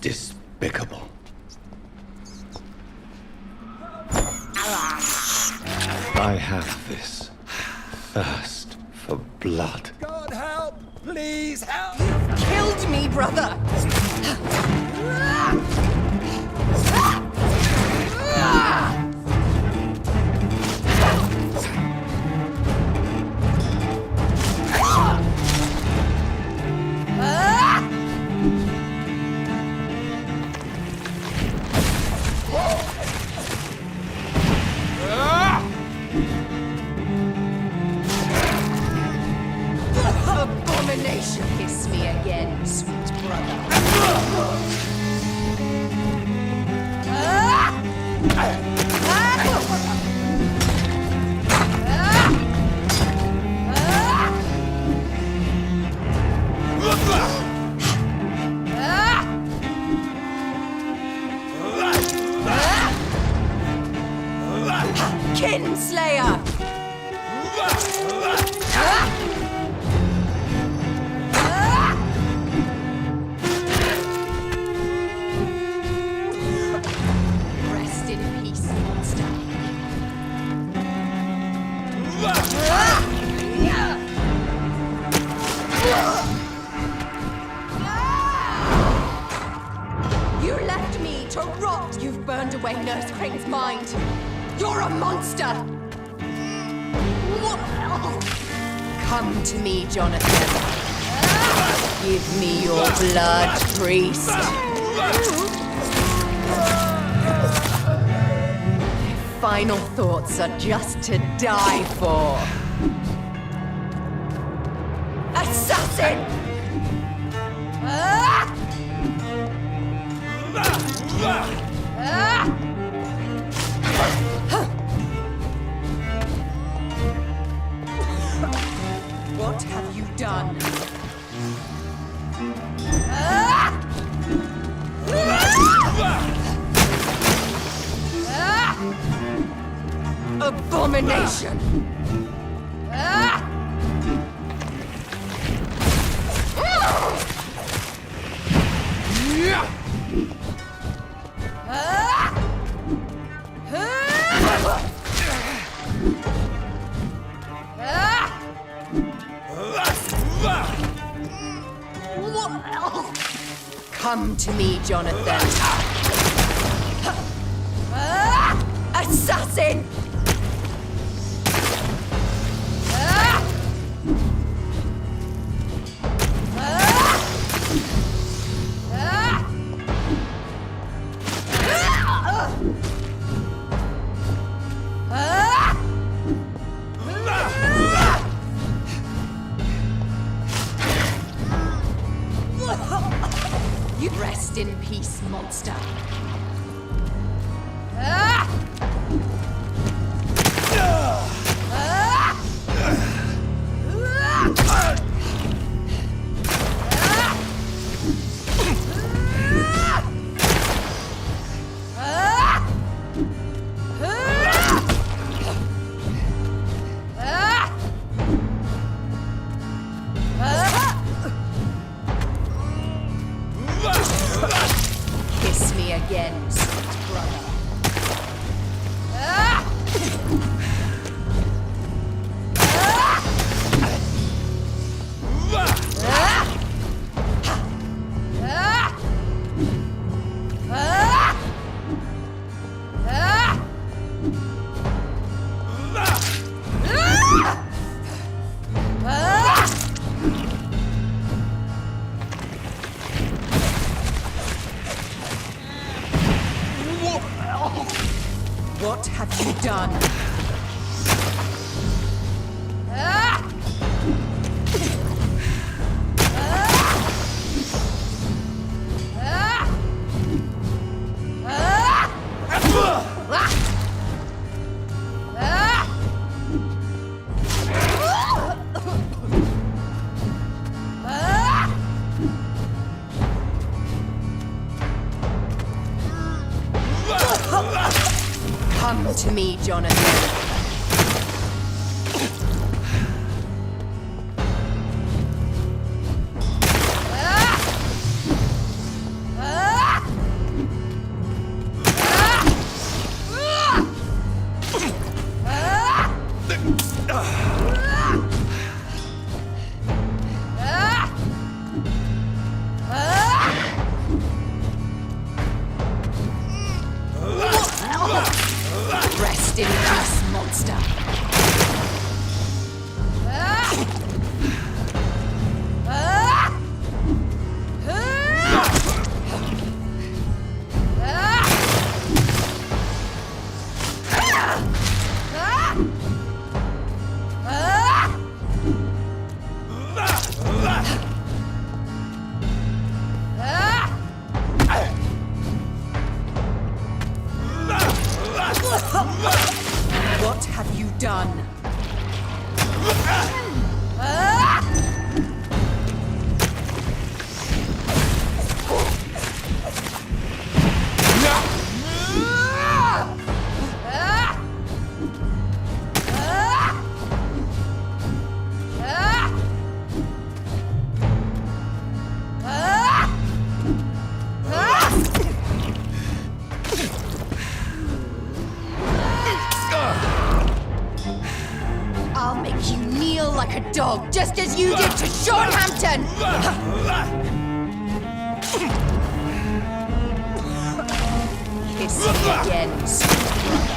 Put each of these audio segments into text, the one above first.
despicable. I have this thirst for blood. God help! Please help! Killed me, brother! Abomination! Kiss me again, sweet brother. Kinslayer! Rest in peace, monster. You left me to rot. You've burned away Nurse Crane's mind. You're a monster! Come to me, Jonathan. Give me your blood, priest. My final thoughts are just to die for. Assassin! What have you done? Abomination! Come to me, Jonathan. Assassin! You rest in peace, monster. Kiss me again, sweet brother. What have you done? Come to me, Jonathan. Rest in peace, monster. What have you done? I'll make you kneel like a dog, just as you did to Shorthampton! Kiss me again, sweet brother.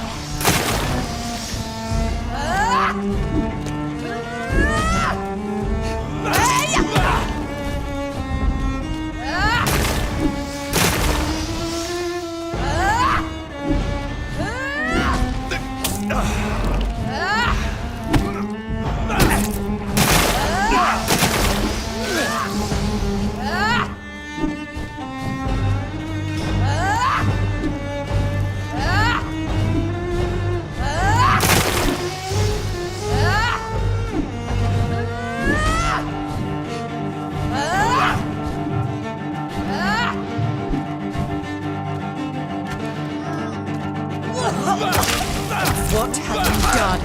What have you done?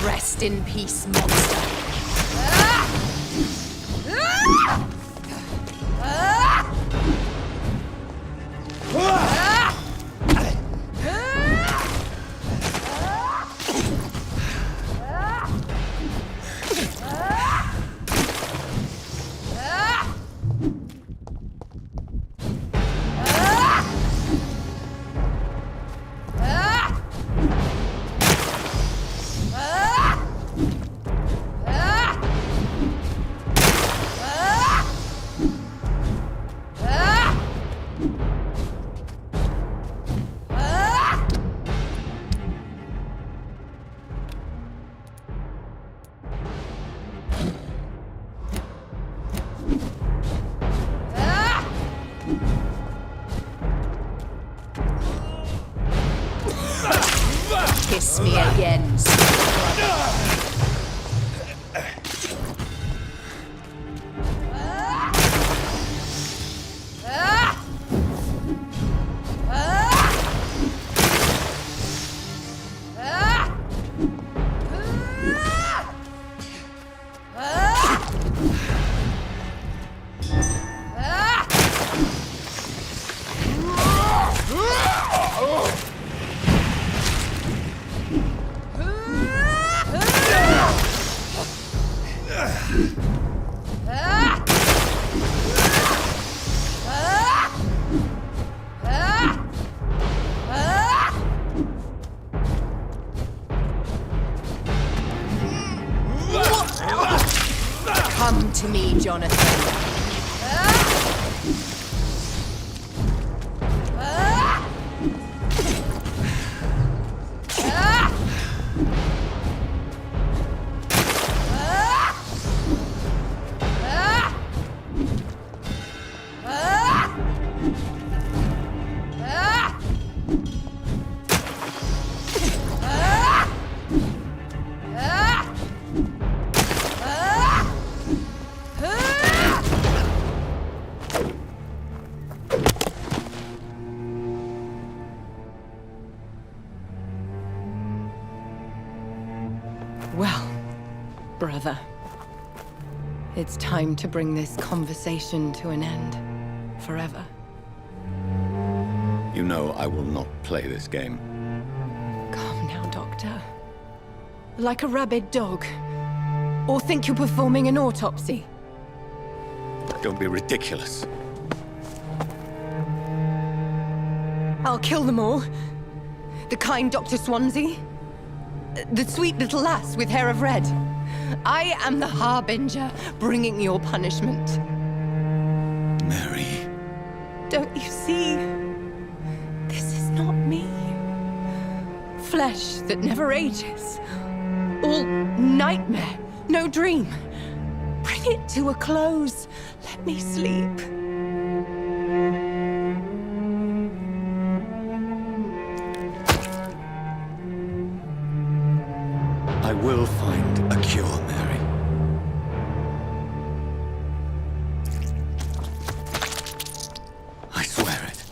Rest in peace, monster. Kiss me again, sweet brother. Come to me, Jonathan. brother. It's time to bring this conversation to an end. Forever. You know I will not play this game. Calm now, Doctor. Like a rabid dog. Or think you're performing an autopsy. Don't be ridiculous. I'll kill them all. The kind Dr. Swansea. The sweet little lass with hair of red. I am the Harbinger, bringing your punishment. Mary. Don't you see? This is not me. Flesh that never ages. All nightmare, no dream. Bring it to a close. Let me sleep. I will find a cure, Mary. I swear it.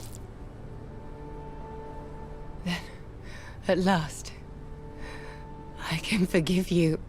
Then, at last, I can forgive you.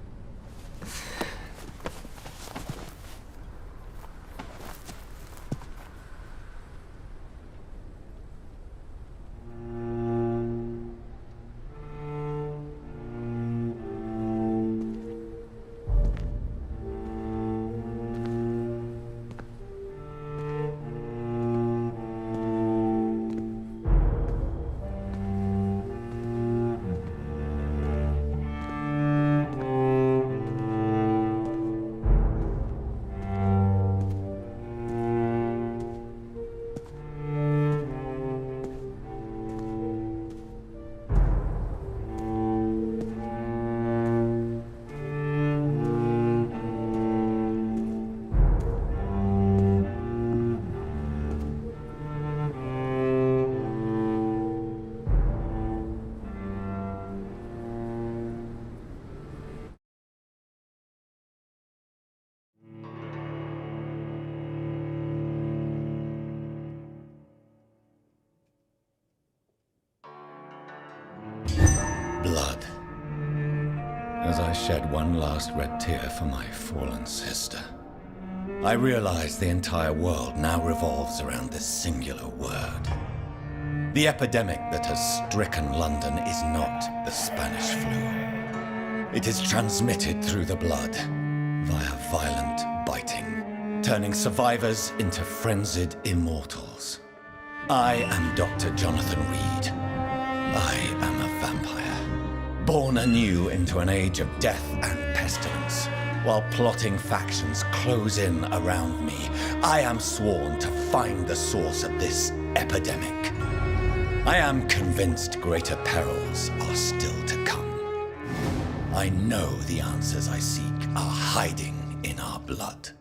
Blood. As I shed one last red tear for my fallen sister, I realize the entire world now revolves around this singular word. The epidemic that has stricken London is not the Spanish flu. It is transmitted through the blood, via violent biting, turning survivors into frenzied immortals. I am Dr. Jonathan Reed. I am a vampire, born anew into an age of death and pestilence. While plotting factions close in around me, I am sworn to find the source of this epidemic. I am convinced greater perils are still to come. I know the answers I seek are hiding in our blood.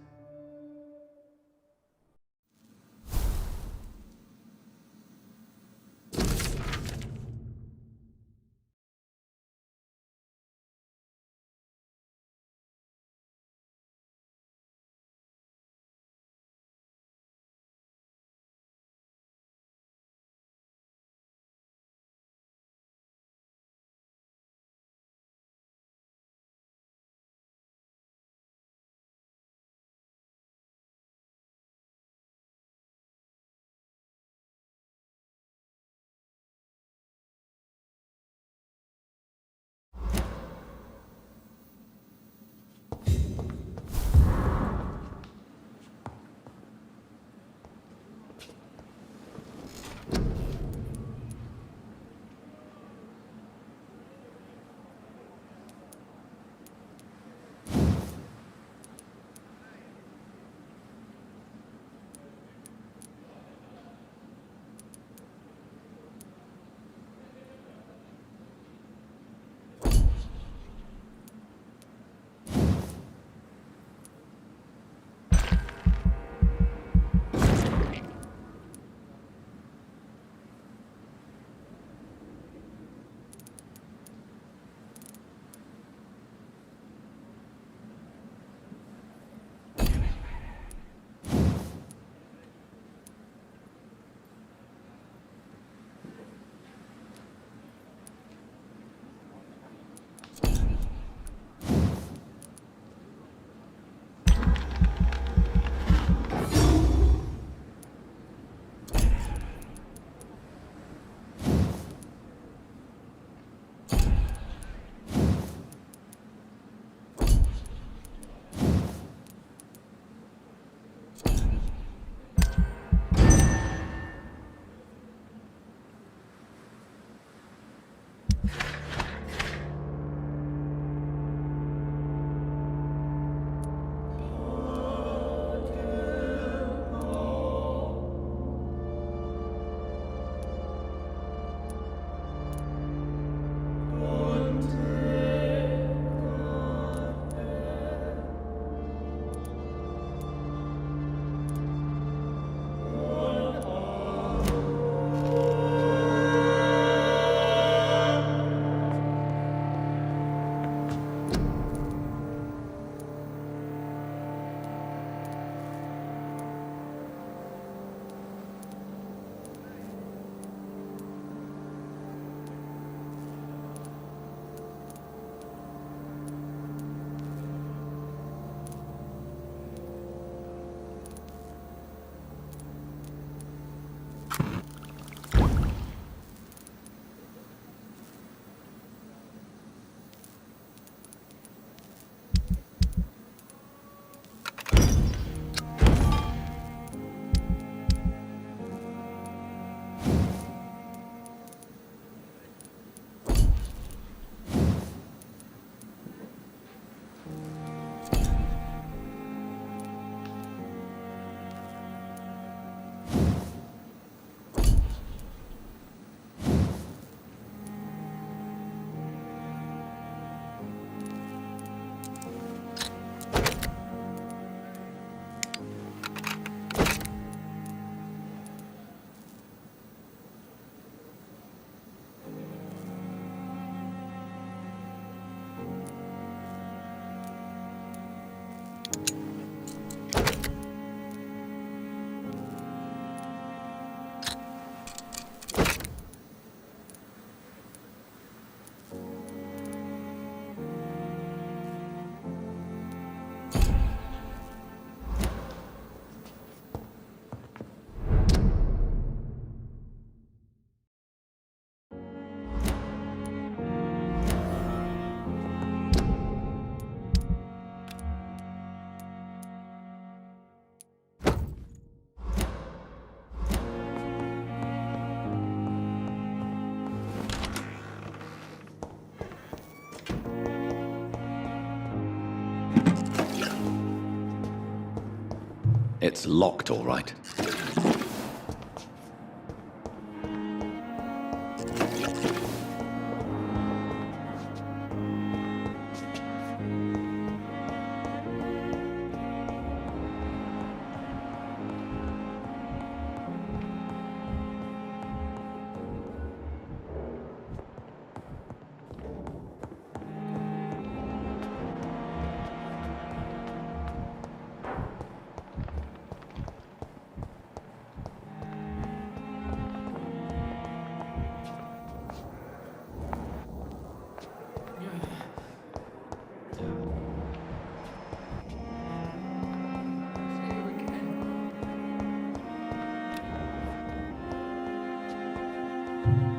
It's locked, all right.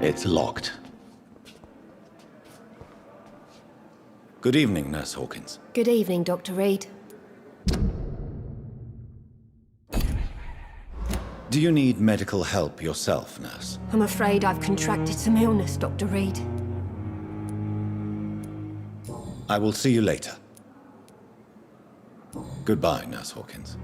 It's locked. Good evening, Nurse Hawkins. Good evening, Dr. Reed. Do you need medical help yourself, Nurse? I'm afraid I've contracted some illness, Dr. Reed. I will see you later. Goodbye, Nurse Hawkins.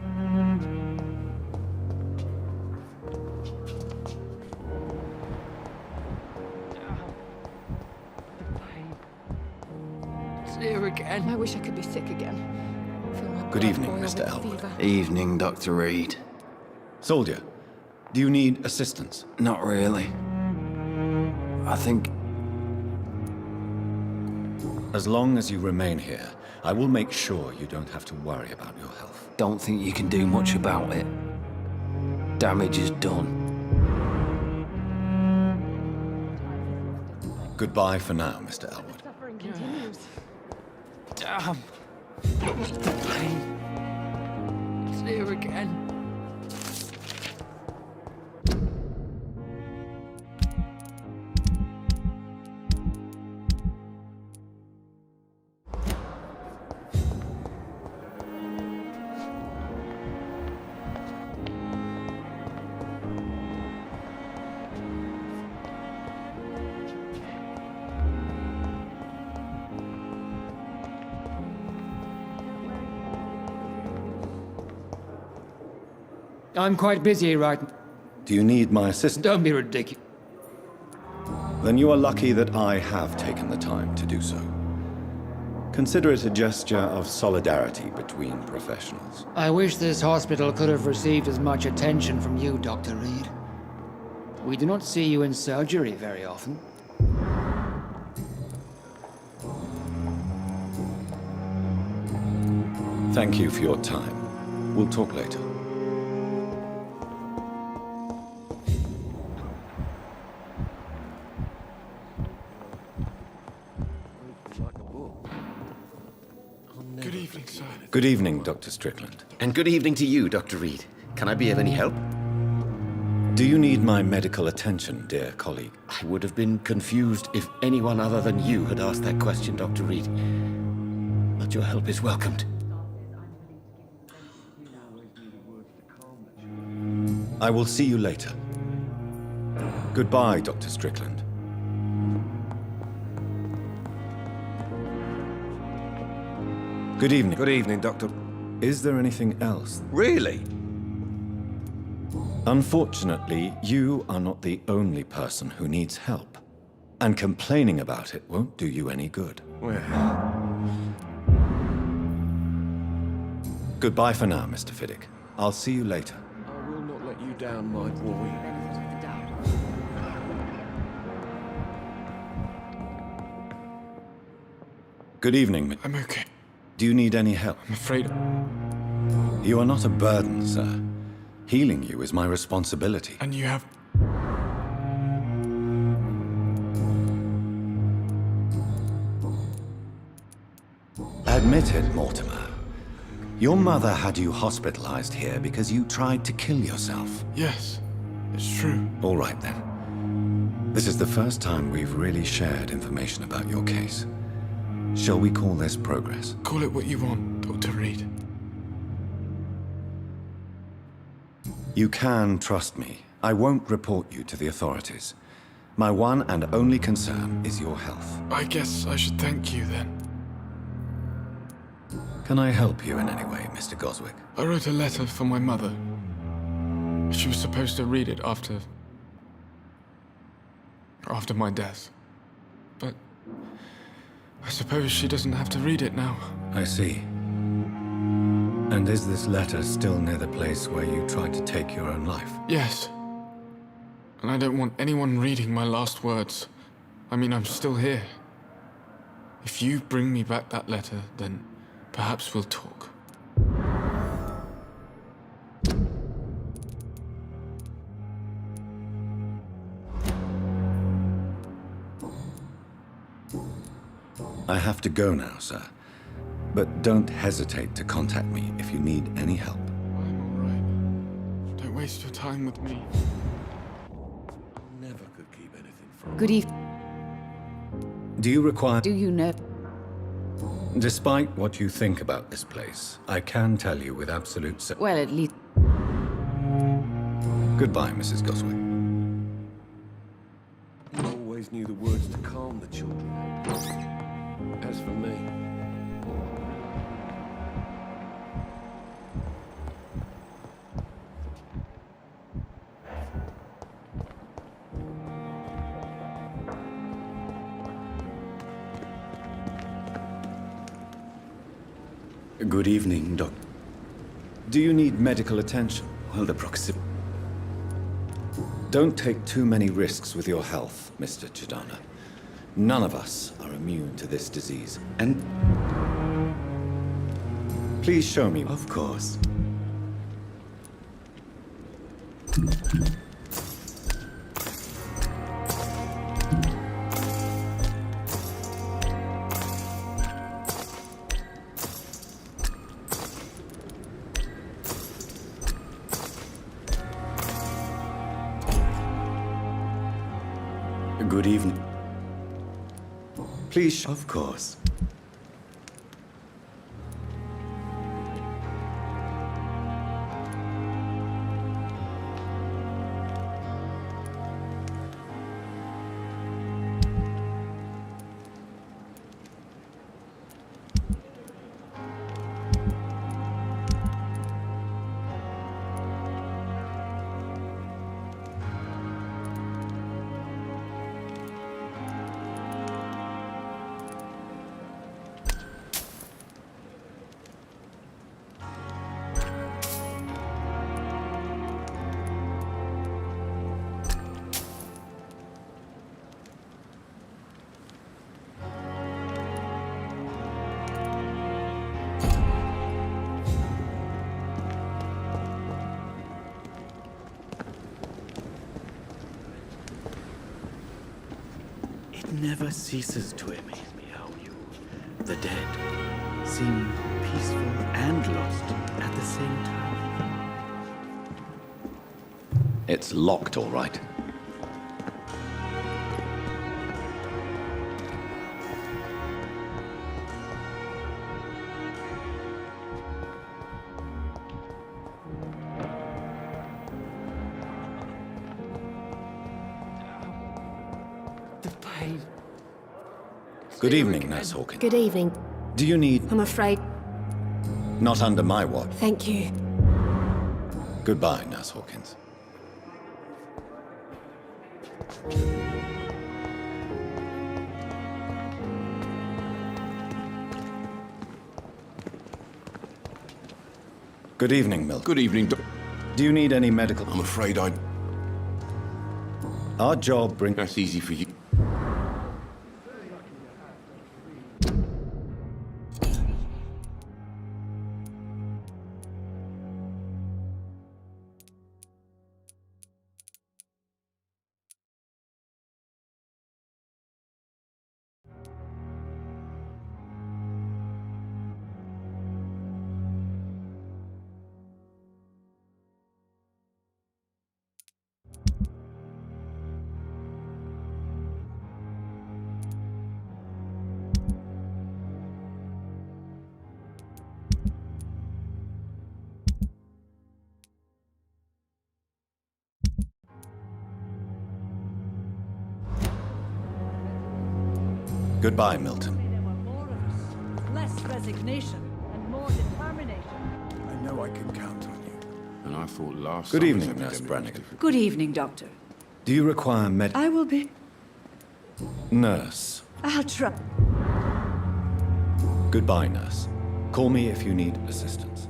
Here again. I wish I could be sick again. Feel my Good blood evening, boil Mr. with Elwood. fever. Evening, Dr. Reed. Soldier, do you need assistance? Not really. I think... As long as you remain here, I will make sure you don't have to worry about your health. Don't think you can do much about it. Damage is done. Goodbye for now, Mr. Elwood. Suffering continues. Damn. The pain. It's here again. I'm quite busy right now. Do you need my assistance? Don't be ridiculous. Then you are lucky that I have taken the time to do so. Consider it a gesture of solidarity between professionals. I wish this hospital could have received as much attention from you, Dr. Reed. We do not see you in surgery very often. Thank you for your time. We'll talk later. Good evening, sir. Good evening, Dr. Strickland. And good evening to you, Dr. Reed. Can I be of any help? Do you need my medical attention, dear colleague? I would have been confused if anyone other than you had asked that question, Dr. Reed. But your help is welcomed. I will see you later. Goodbye, Dr. Strickland. Good evening. Good evening, Doctor. Is there anything else? Really? Unfortunately, you are not the only person who needs help. And complaining about it won't do you any good. Well, Goodbye for now, Mr. Fiddick. I'll see you later. I will not let you down, my boy. Good evening. I'm okay. Do you need any help? I'm afraid... You are not a burden, sir. Healing you is my responsibility. And you have... Admit it, Mortimer. Your mother had you hospitalized here because you tried to kill yourself. Yes, it's true. All right, then. This is the first time we've really shared information about your case. Shall we call this progress? Call it what you want, Dr. Reed. You can trust me. I won't report you to the authorities. My one and only concern is your health. I guess I should thank you, then. Can I help you in any way, Mr. Goswick? I wrote a letter for my mother. She was supposed to read it after my death. But I suppose she doesn't have to read it now. I see. And is this letter still near the place where you tried to take your own life? Yes. And I don't want anyone reading my last words. I mean, I'm still here. If you bring me back that letter, then perhaps we'll talk. I have to go now, sir. But don't hesitate to contact me if you need any help. I'm all right. Don't waste your time with me. Never could keep anything from Good evening. Do you require... Do you know? Despite what you think about this place, I can tell you with absolute Well, at least. Goodbye, Mrs. Goswick. Always knew the words to calm the children. As for me, Good evening, Doc. Do you need medical attention? Well, the proximity... Don't take too many risks with your health, Mr. Chidana. None of us are immune to this disease. And... Please show me. Of course. Good evening. Please, of course. It never ceases to amaze me how you, the dead, seem peaceful and lost at the same time. It's locked, all right. Good evening, Nurse Hawkins. Good evening. Do you need... I'm afraid. Not under my watch. Thank you. Goodbye, Nurse Hawkins. Good evening, Milk. Good evening, Doc. Do you need any medical... I'm afraid Our job brings... That's easy for you. Goodbye, Milton. There were more of us, less resignation, and more know I can count on you. And I thought last Good summer's evening, Nurse epidemic was Brannigan. different. Good evening, Doctor. Do you require I will be... Nurse. I'll try... Goodbye, nurse. Call me if you need assistance.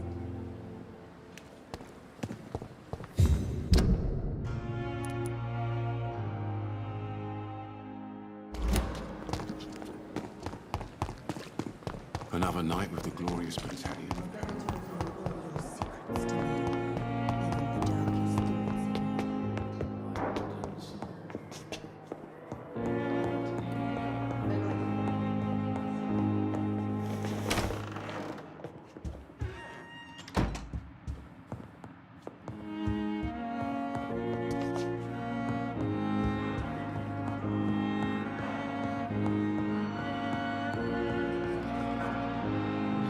Another night with the glorious battalion.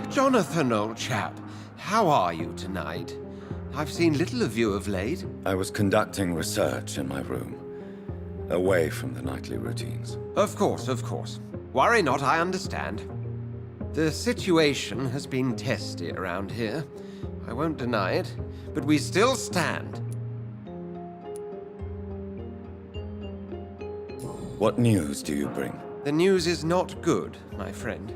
Jonathan, old chap, how are you tonight? I've seen little of you of late. I was conducting research in my room, away from the nightly routines. Of course, of course. Worry not, I understand. The situation has been testy around here. I won't deny it, but we still stand. What news do you bring? The news is not good, my friend.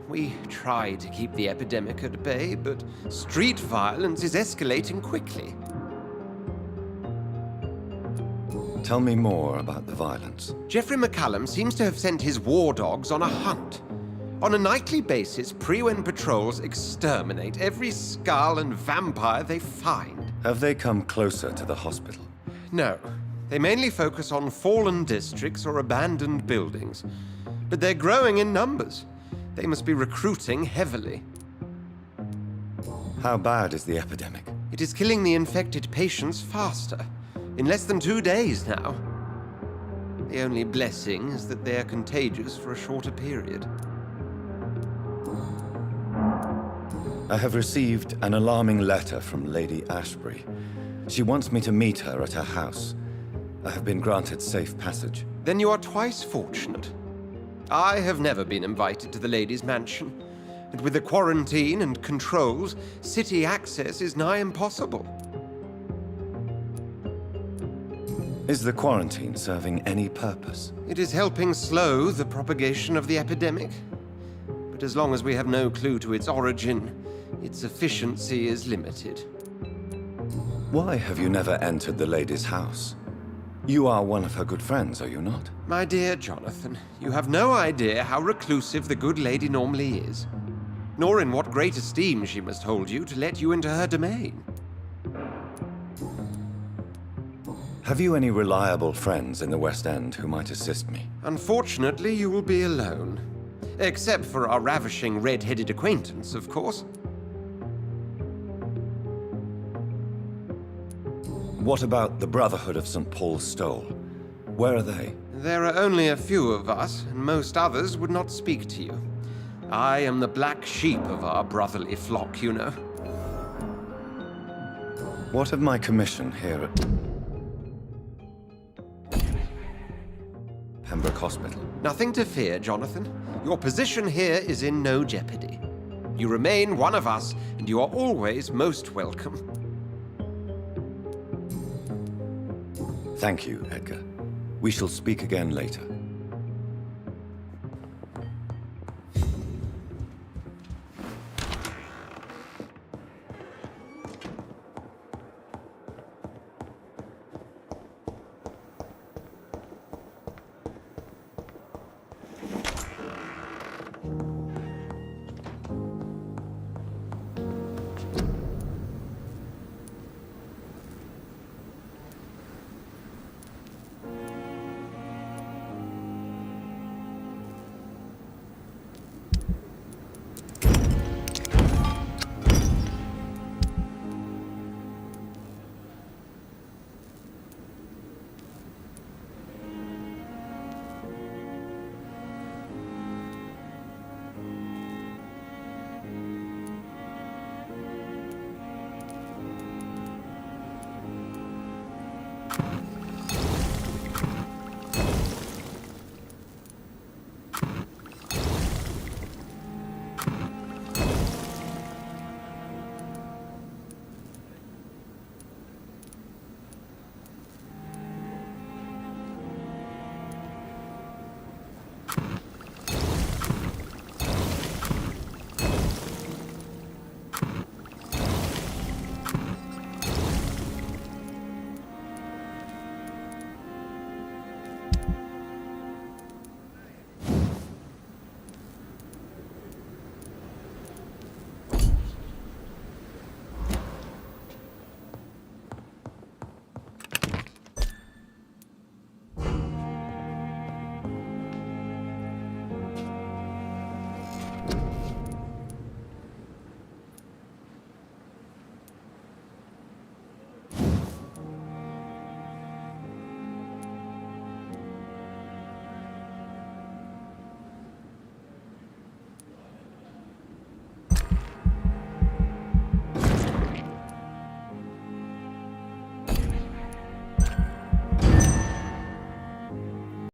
We try to keep the epidemic at bay, but street violence is escalating quickly. Tell me more about the violence. Jeffrey McCallum seems to have sent his war dogs on a hunt. On a nightly basis, Pre-Wen patrols exterminate every skull and vampire they find. Have they come closer to the hospital? No. They mainly focus on fallen districts or abandoned buildings. But they're growing in numbers. They must be recruiting heavily. How bad is the epidemic? It is killing the infected patients faster. In less than 2 days now. The only blessing is that they are contagious for a shorter period. I have received an alarming letter from Lady Ashbury. She wants me to meet her at her house. I have been granted safe passage. Then you are twice fortunate. I have never been invited to the lady's mansion, and with the quarantine and controls, city access is nigh impossible. Is the quarantine serving any purpose? It is helping slow the propagation of the epidemic. But as long as we have no clue to its origin, its efficiency is limited. Why have you never entered the lady's house? You are one of her good friends, are you not? My dear Jonathan, you have no idea how reclusive the good lady normally is, nor in what great esteem she must hold you to let you into her domain. Have you any reliable friends in the West End who might assist me? Unfortunately, you will be alone. Except for our ravishing red-headed acquaintance, of course. What about the Brotherhood of St. Paul's Stole? Where are they? There are only a few of us, and most others would not speak to you. I am the black sheep of our brotherly flock, you know. What of my commission here at Pembroke Hospital? Nothing to fear, Jonathan. Your position here is in no jeopardy. You remain one of us, and you are always most welcome. Thank you, Edgar. We shall speak again later.